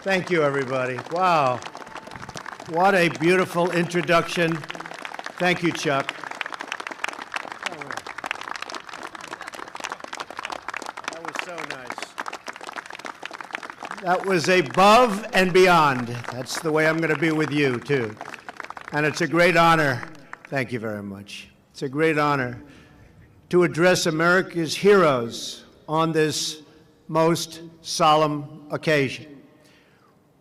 Thank you, everybody. Wow. What a beautiful introduction. Thank you, Chuck. That was so nice. That was above and beyond. That's the way I'm going to be with you, too. And it's a great honor. Thank you very much. It's a great honor to address America's heroes on this most solemn occasion.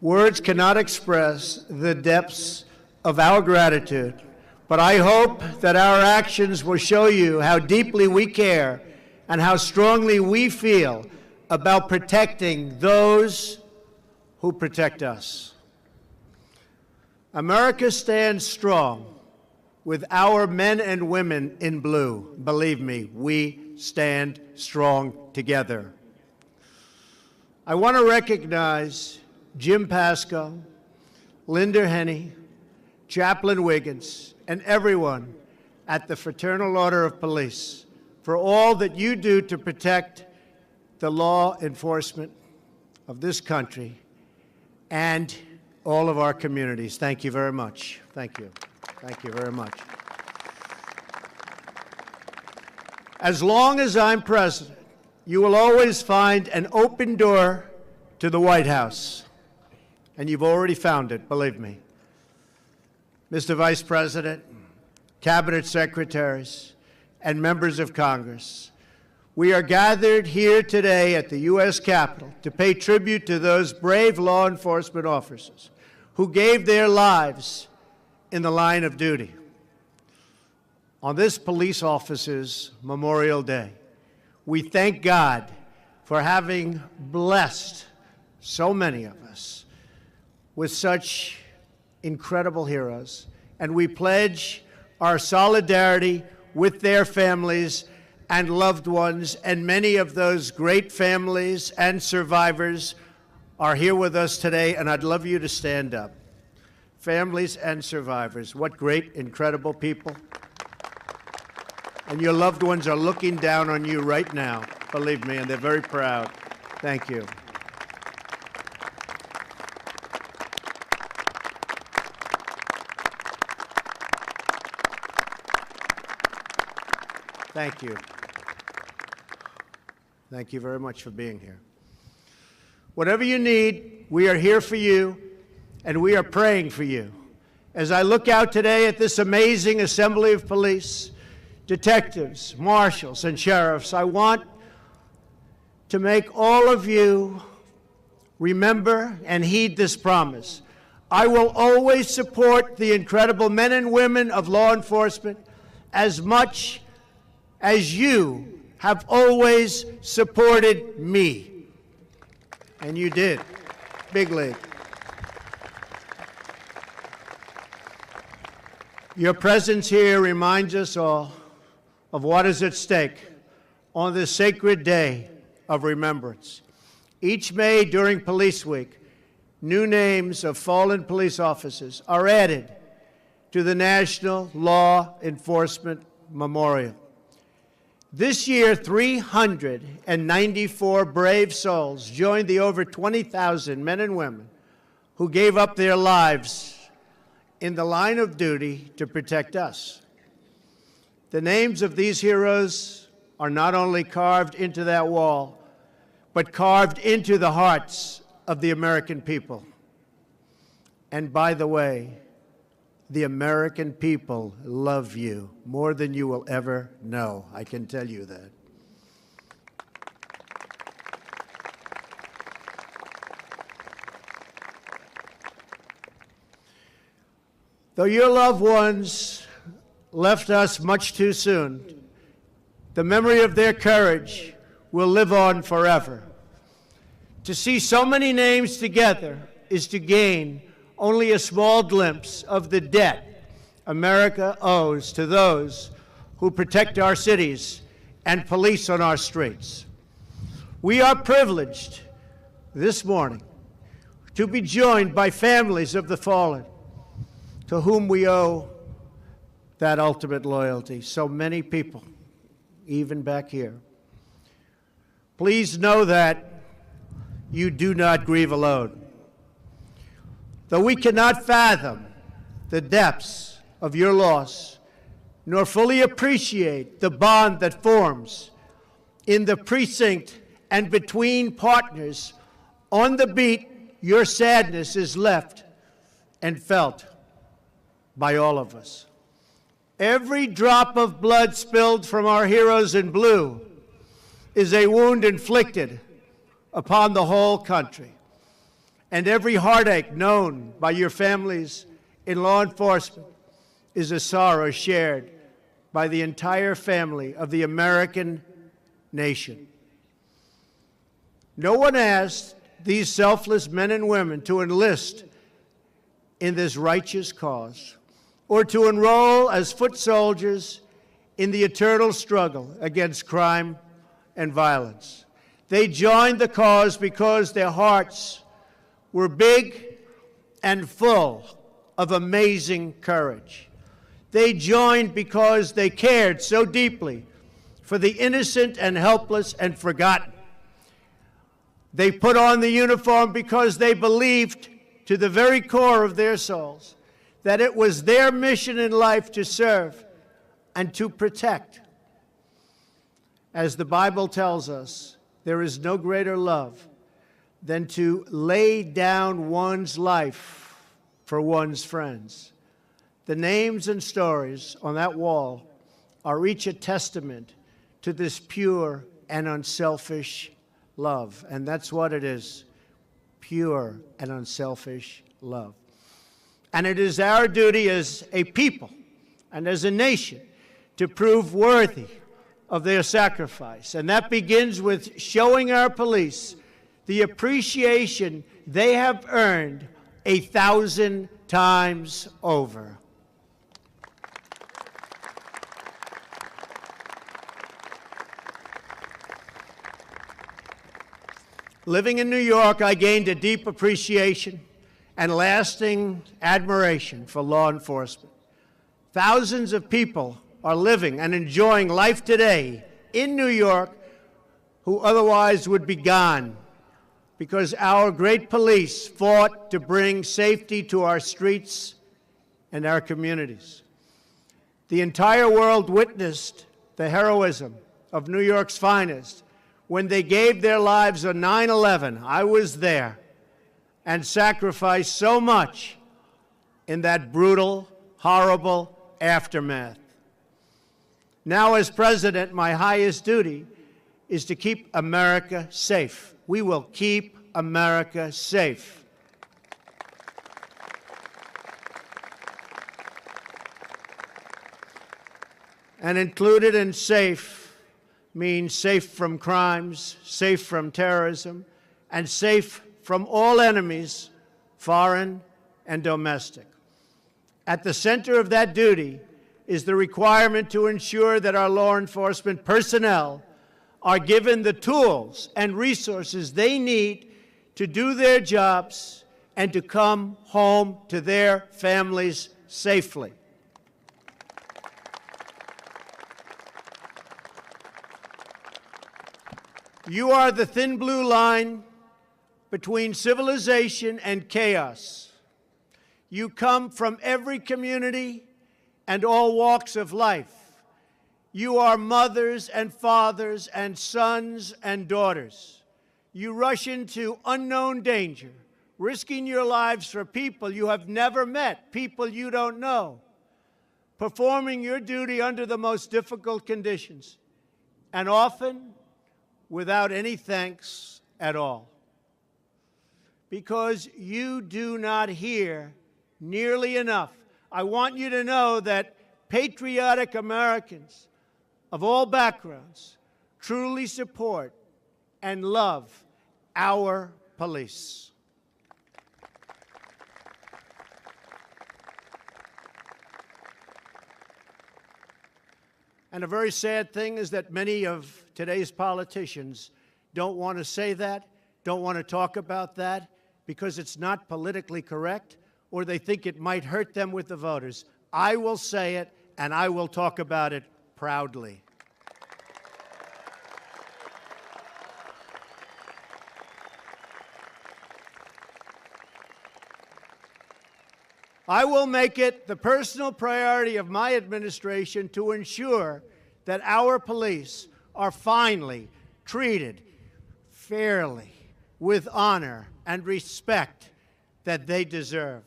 Words cannot express the depths of our gratitude, but I hope that our actions will show you how deeply we care and how strongly we feel about protecting those who protect us. America stands strong with our men and women in blue. Believe me, we stand strong together. I want to recognize Jim Pasco, Linda Henney, Chaplain Wiggins, and everyone at the Fraternal Order of Police for all that you do to protect the law enforcement of this country and all of our communities. Thank you very much. Thank you. Thank you very much. As long as I'm president, you will always find an open door to the White House. And you've already found it, believe me. Mr. Vice President, Cabinet Secretaries, and members of Congress, we are gathered here today at the U.S. Capitol to pay tribute to those brave law enforcement officers who gave their lives in the line of duty. On this police officers' Memorial Day, we thank God for having blessed so many of us with such incredible heroes, and we pledge our solidarity with their families and loved ones, and many of those great families and survivors are here with us today, and I'd love you to stand up. Families and survivors, what great, incredible people. And your loved ones are looking down on you right now, believe me, and they're very proud. Thank you. Thank you. Thank you very much for being here. Whatever you need, we are here for you, and we are praying for you. As I look out today at this amazing assembly of police, detectives, marshals, and sheriffs, I want to make all of you remember and heed this promise. I will always support the incredible men and women of law enforcement as much as you have always supported me. And you did. Big league. Your presence here reminds us all of what is at stake on this sacred day of remembrance. Each May during Police Week, new names of fallen police officers are added to the National Law Enforcement Memorial. This year, 394 brave souls joined the over 20,000 men and women who gave up their lives in the line of duty to protect us. The names of these heroes are not only carved into that wall, but carved into the hearts of the American people. And by the way, the American people love you more than you will ever know. I can tell you that. Though your loved ones left us much too soon, the memory of their courage will live on forever. To see so many names together is to gain only a small glimpse of the debt America owes to those who protect our cities and police on our streets. We are privileged this morning to be joined by families of the fallen, to whom we owe that ultimate loyalty. So many people, even back here. Please know that you do not grieve alone. Though we cannot fathom the depths of your loss, nor fully appreciate the bond that forms in the precinct and between partners on the beat, your sadness is left and felt by all of us. Every drop of blood spilled from our heroes in blue is a wound inflicted upon the whole country. And every heartache known by your families in law enforcement is a sorrow shared by the entire family of the American nation. No one asked these selfless men and women to enlist in this righteous cause or to enroll as foot soldiers in the eternal struggle against crime and violence. They joined the cause because their hearts were big and full of amazing courage. They joined because they cared so deeply for the innocent and helpless and forgotten. They put on the uniform because they believed to the very core of their souls that it was their mission in life to serve and to protect. As the Bible tells us, there is no greater love than to lay down one's life for one's friends. The names and stories on that wall are each a testament to this pure and unselfish love. And that's what it is, pure and unselfish love. And it is our duty as a people and as a nation to prove worthy of their sacrifice. And that begins with showing our police the appreciation they have earned 1,000 times over. Living in New York, I gained a deep appreciation and lasting admiration for law enforcement. Thousands of people are living and enjoying life today in New York who otherwise would be gone because our great police fought to bring safety to our streets and our communities. The entire world witnessed the heroism of New York's finest when they gave their lives on 9/11. I was there and sacrificed so much in that brutal, horrible aftermath. Now, as president, my highest duty is to keep America safe. We will keep America safe. And included in safe means safe from crimes, safe from terrorism, and safe from all enemies, foreign and domestic. At the center of that duty is the requirement to ensure that our law enforcement personnel are given the tools and resources they need to do their jobs and to come home to their families safely. You are the thin blue line between civilization and chaos. You come from every community and all walks of life. You are mothers and fathers and sons and daughters. You rush into unknown danger, risking your lives for people you have never met, people you don't know, performing your duty under the most difficult conditions, and often without any thanks at all. Because you do not hear nearly enough. I want you to know that patriotic Americans of all backgrounds truly support and love our police. And a very sad thing is that many of today's politicians don't want to say that, don't want to talk about that, because it's not politically correct, or they think it might hurt them with the voters. I will say it, and I will talk about it proudly. I will make it the personal priority of my administration to ensure that our police are finally treated fairly, with honor and respect that they deserve.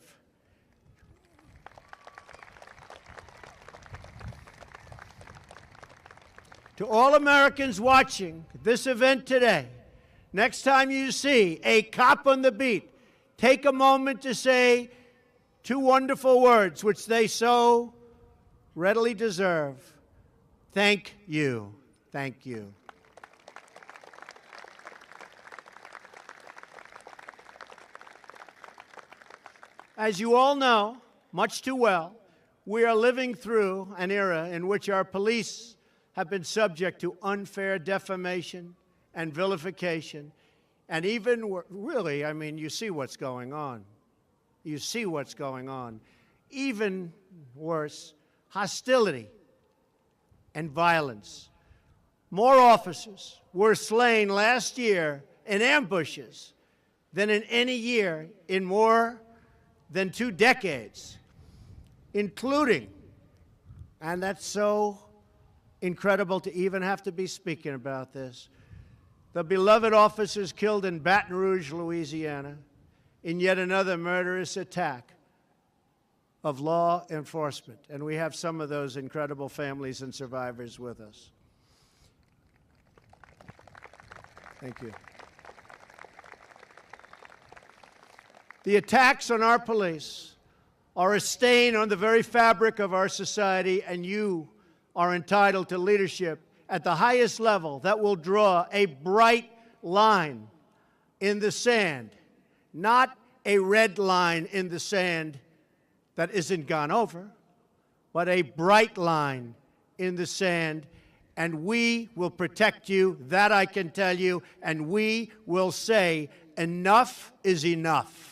To all Americans watching this event today, next time you see a cop on the beat, take a moment to say two wonderful words which they so readily deserve. Thank you. Thank you. As you all know, much too well, we are living through an era in which our police have been subject to unfair defamation and vilification, and even, really, I mean, you see what's going on. You see what's going on. Even worse, hostility and violence. More officers were slain last year in ambushes than in any year in more than 2 decades, including, and that's so incredible to even have to be speaking about this, the beloved officers killed in Baton Rouge, Louisiana, in yet another murderous attack of law enforcement. And we have some of those incredible families and survivors with us. Thank you. The attacks on our police are a stain on the very fabric of our society, and you are entitled to leadership at the highest level that will draw a bright line in the sand, not a red line in the sand that isn't gone over, but a bright line in the sand, and we will protect you, that I can tell you, and we will say enough is enough.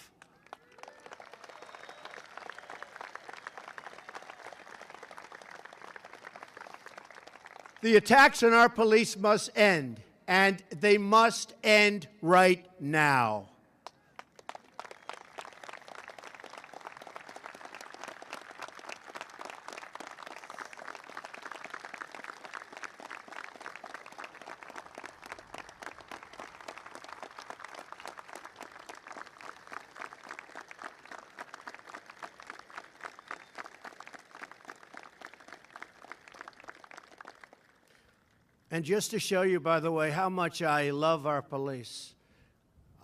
The attacks on our police must end, and they must end right now. And just to show you, by the way, how much I love our police,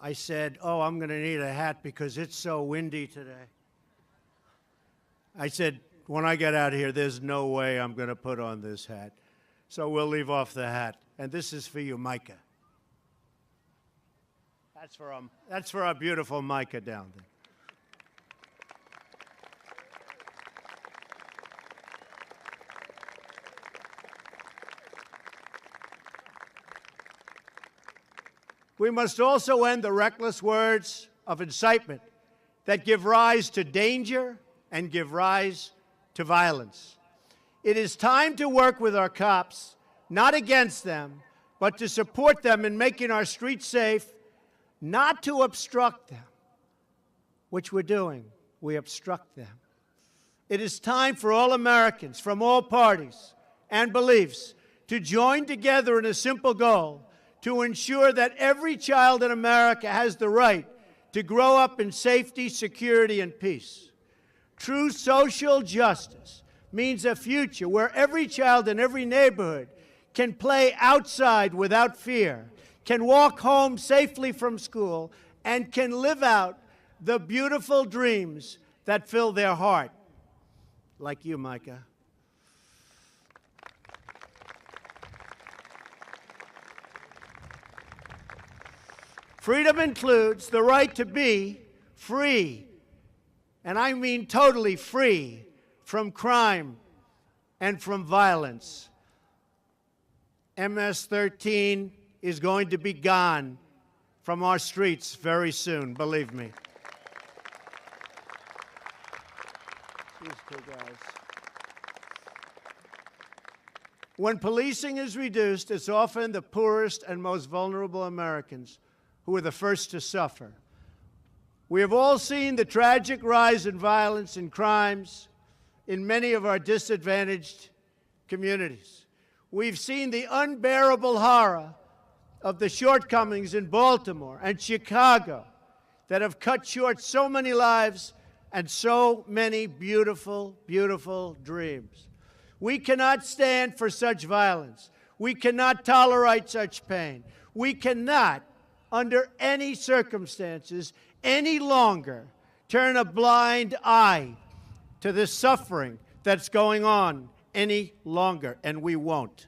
I said, oh, I'm going to need a hat because it's so windy today. I said, when I get out of here, there's no way I'm going to put on this hat. So we'll leave off the hat. And this is for you, Micah. That's for our beautiful Micah down there. We must also end the reckless words of incitement that give rise to danger and give rise to violence. It is time to work with our cops, not against them, but to support them in making our streets safe, not to obstruct them, which we're doing. We obstruct them. It is time for all Americans from all parties and beliefs to join together in a simple goal: to ensure that every child in America has the right to grow up in safety, security, and peace. True social justice means a future where every child in every neighborhood can play outside without fear, can walk home safely from school, and can live out the beautiful dreams that fill their heart, like you, Micah. Freedom includes the right to be free, and I mean totally free, from crime and from violence. MS-13 is going to be gone from our streets very soon, believe me. These two guys. When policing is reduced, it's often the poorest and most vulnerable Americans who are the first to suffer. We have all seen the tragic rise in violence and crimes in many of our disadvantaged communities. We've seen the unbearable horror of the shortcomings in Baltimore and Chicago that have cut short so many lives and so many beautiful, beautiful dreams. We cannot stand for such violence. We cannot tolerate such pain. We cannot, under any circumstances, any longer turn a blind eye to this suffering that's going on any longer, and we won't.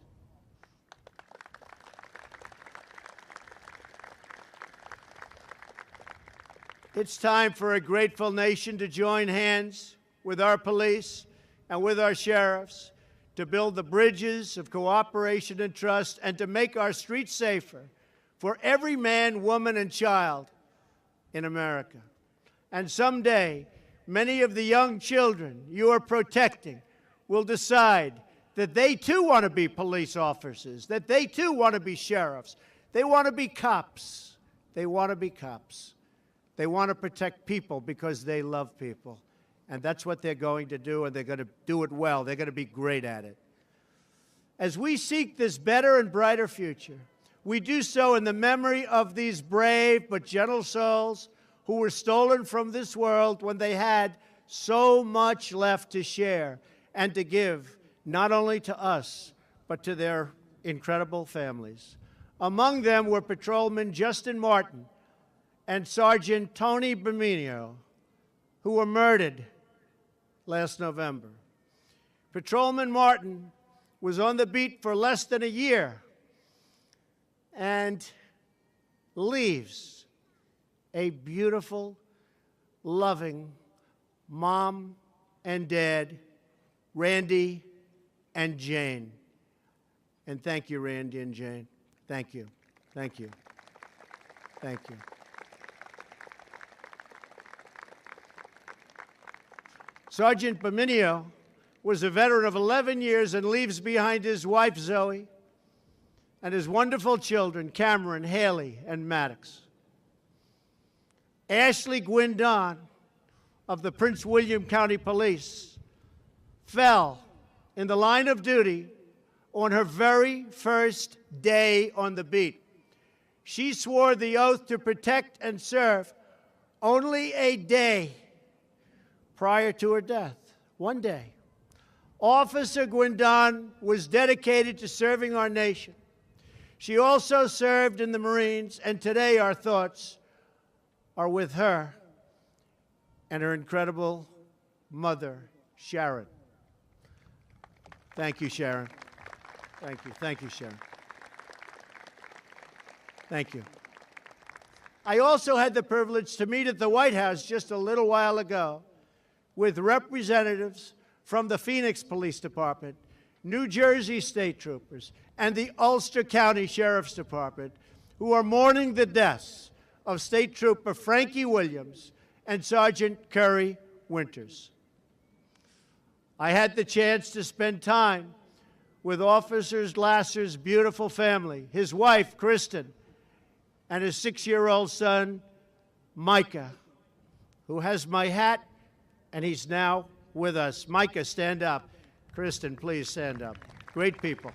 It's time for a grateful nation to join hands with our police and with our sheriffs to build the bridges of cooperation and trust and to make our streets safer for every man, woman, and child in America. And someday, many of the young children you are protecting will decide that they too want to be police officers, that they too want to be sheriffs. They want to be cops. They want to be cops. They want to protect people because they love people. And that's what they're going to do, and they're going to do it well. They're going to be great at it. As we seek this better and brighter future, we do so in the memory of these brave but gentle souls who were stolen from this world when they had so much left to share and to give, not only to us, but to their incredible families. Among them were Patrolman Justin Martin and Sergeant Tony Berminio, who were murdered last November. Patrolman Martin was on the beat for less than a year and leaves a beautiful, loving mom and dad, Randy and Jane. And thank you, Randy and Jane. Thank you. Thank you. Thank you. Sergeant Berminio was a veteran of 11 years and leaves behind his wife, Zoe, and his wonderful children, Cameron, Haley, and Maddox. Ashley Guindon of the Prince William County Police fell in the line of duty on her very first day on the beat. She swore the oath to protect and serve only a day prior to her death, one day. Officer Guindon was dedicated to serving our nation. She also served in the Marines, and today our thoughts are with her and her incredible mother, Sharon. Thank you, Sharon. Thank you. Thank you, Sharon. Thank you. I also had the privilege to meet at the White House just a little while ago with representatives from the Phoenix Police Department, New Jersey State Troopers, and the Ulster County Sheriff's Department, who are mourning the deaths of State Trooper Frankie Williams and Sergeant Curry Winters. I had the chance to spend time with Officer Lasser's beautiful family, his wife, Kristen, and his 6-year-old son, Micah, who has my hat, and he's now with us. Micah, stand up. Kristen, please stand up. Great people.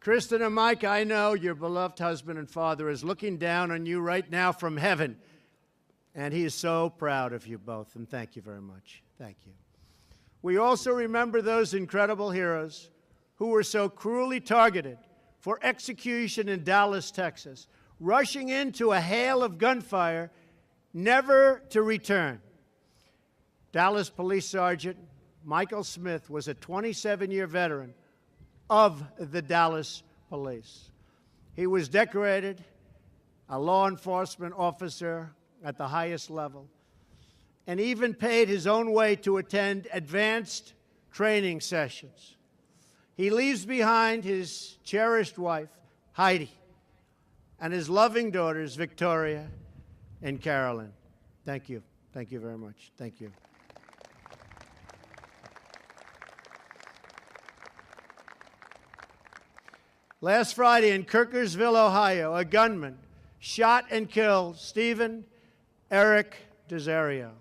Kristen and Mike, I know your beloved husband and father is looking down on you right now from heaven, and he is so proud of you both, and thank you very much. Thank you. We also remember those incredible heroes who were so cruelly targeted for execution in Dallas, Texas, rushing into a hail of gunfire, never to return. Dallas Police Sergeant Michael Smith was a 27-year veteran of the Dallas Police. He was decorated a law enforcement officer at the highest level, and even paid his own way to attend advanced training sessions. He leaves behind his cherished wife, Heidi, and his loving daughters, Victoria and Carolyn. Thank you. Thank you very much. Thank you. Last Friday in Kirkersville, Ohio, a gunman shot and killed Stephen Eric Desario.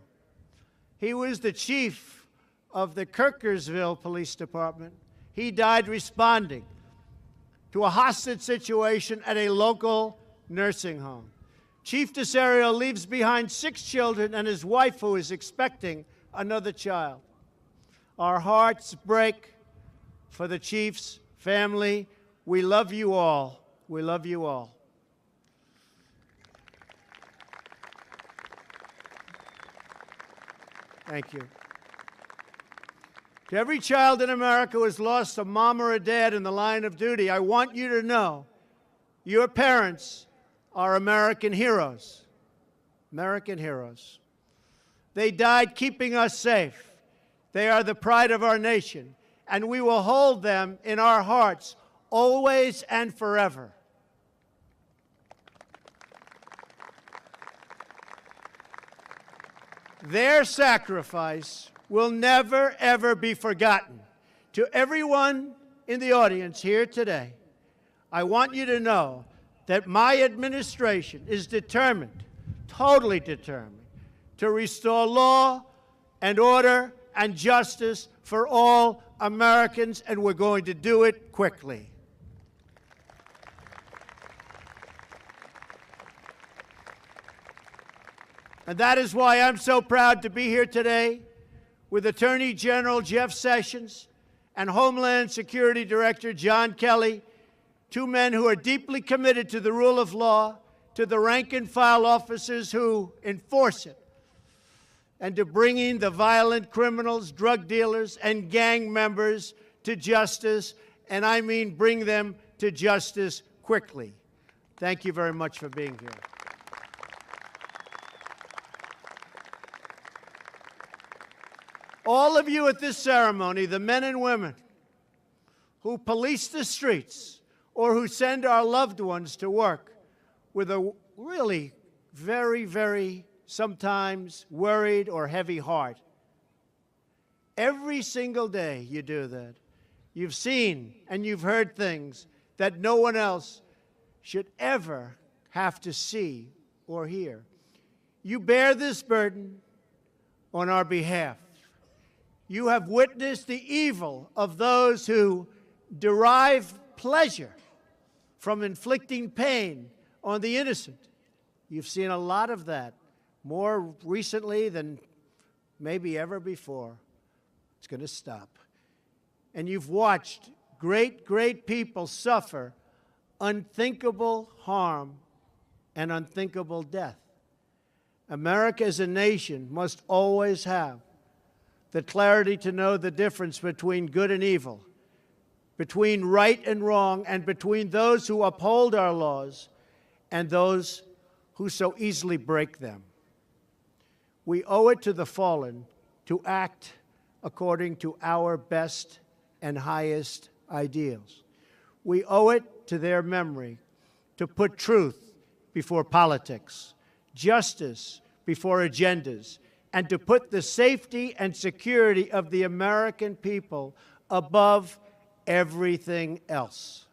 He was the chief of the Kirkersville Police Department. He died responding to a hostage situation at a local nursing home. Chief Desario leaves behind 6 children and his wife, who is expecting another child. Our hearts break for the chief's family. We love you all. We love you all. Thank you. To every child in America who has lost a mom or a dad in the line of duty, I want you to know your parents are American heroes. American heroes. They died keeping us safe. They are the pride of our nation, and we will hold them in our hearts always and forever. Their sacrifice will never, ever be forgotten. To everyone in the audience here today, I want you to know that my administration is determined, totally determined, to restore law and order and justice for all Americans, and we're going to do it quickly. And that is why I'm so proud to be here today with Attorney General Jeff Sessions and Homeland Security Director John Kelly, 2 men who are deeply committed to the rule of law, to the rank-and-file officers who enforce it, and to bringing the violent criminals, drug dealers, and gang members to justice, and I mean bring them to justice quickly. Thank you very much for being here. All of you at this ceremony, the men and women who police the streets or who send our loved ones to work with a really very, very sometimes worried or heavy heart. Every single day you do that. You've seen and you've heard things that no one else should ever have to see or hear. You bear this burden on our behalf. You have witnessed the evil of those who derive pleasure from inflicting pain on the innocent. You've seen a lot of that, more recently than maybe ever before. It's going to stop. And you've watched great, great people suffer unthinkable harm and unthinkable death. America as a nation must always have the clarity to know the difference between good and evil, between right and wrong, and between those who uphold our laws and those who so easily break them. We owe it to the fallen to act according to our best and highest ideals. We owe it to their memory to put truth before politics, justice before agendas, and to put the safety and security of the American people above everything else.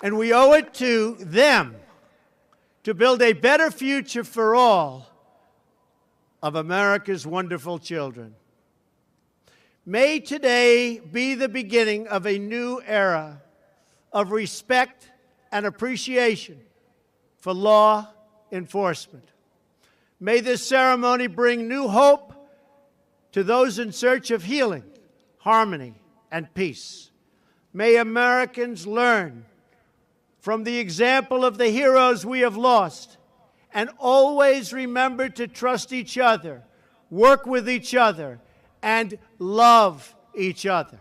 And we owe it to them to build a better future for all of America's wonderful children. May today be the beginning of a new era of respect and appreciation for law enforcement. May this ceremony bring new hope to those in search of healing, harmony, and peace. May Americans learn from the example of the heroes we have lost and always remember to trust each other, work with each other, and love each other.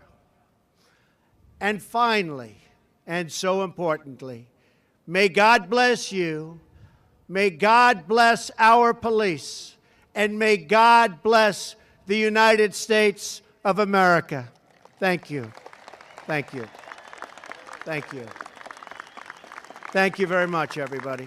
And finally, and so importantly, may God bless you, may God bless our police, and may God bless the United States of America. Thank you. Thank you. Thank you. Thank you very much, everybody.